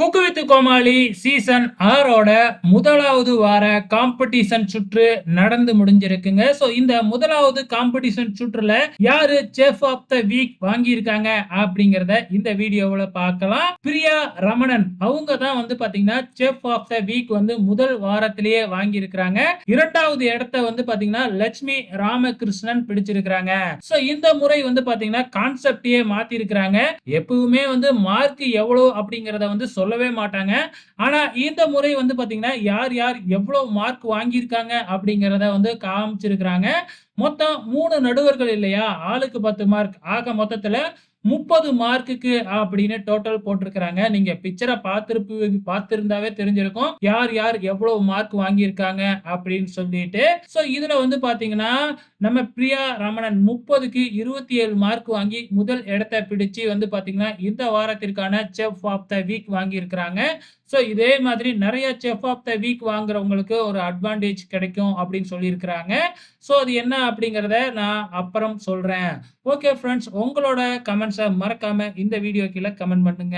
Cook with Comali season 6ஓட முதலாவது வார competition சுற்று நடந்து முடிஞ்சிருக்குங்க. சோ இந்த முதலாவது காம்படிஷன் சுற்றுல யாரு செஃப் ஆஃப் த வீக் வாங்கியிருக்காங்க அப்படிங்கறத இந்த வீடியோவுல பார்க்கலாம். பிரியா ரமணன் அவங்க தான் வந்து பாத்தீங்கன்னா செஃப் ஆஃப் த வீக் வந்து முதல் வாரத்திலேயே வாங்கியிருக்கிறாங்க. இரண்டாவது இடத்தை வந்து பாத்தீங்கன்னா லட்சுமி ராமகிருஷ்ணன் பிடிச்சிருக்கிறாங்க. சோ இந்த முறை வந்து பாத்தீங்கன்னா கான்செப்டையே மாத்தி இருக்கிறாங்க. எப்பவுமே வந்து மார்க் எவ்வளவு அப்படிங்கறத வந்து சொல்லவே மாட்டாங்க. ஆனா இந்த முறை வந்து பாத்தீங்கன்னா யார் யார் எவ்வளவு மார்க் வாங்கியிருக்காங்க அப்படிங்கறத வந்து காமிச்சிருக்கிறாங்க. மொத்தம் 3 நடுவர்கள் இல்லையா, ஆளுக்கு 10 மார்க். ஆக மொத்தத்துல 30 மார்க்குக்கு அப்படின்னு டோட்டல் போட்டிருக்கிறாங்க. நீங்க பிக்சரை பார்த்திருந்தாவே தெரிஞ்சிருக்கும் யார் யார் எவ்வளவு மார்க் வாங்கியிருக்காங்க அப்படின்னு சொல்லிட்டு. சோ இதுல வந்து பாத்தீங்கன்னா நம்ம பிரியா ரமணன் 30க்கு 27 மார்க் வாங்கி முதல் இடத்தை பிடிச்சு வந்து பாத்தீங்கன்னா இந்த வாரத்திற்கான செஃப் ஆஃப் த வீக் வாங்கி இருக்கிறாங்க. சோ இதே மாதிரி நிறைய செஃப் ஆஃப் த வீக் வாங்குறவங்களுக்கு ஒரு அட்வான்டேஜ் கிடைக்கும் அப்படின்னு சொல்லியிருக்கிறாங்க. சோ அது என்ன அப்படிங்கறத நான் அப்புறம் சொல்றேன். ஓகே ஃப்ரெண்ட்ஸ், உங்களோட கமெண்ட்ஸை மறக்காம இந்த வீடியோ கீழே கமெண்ட் பண்ணுங்க.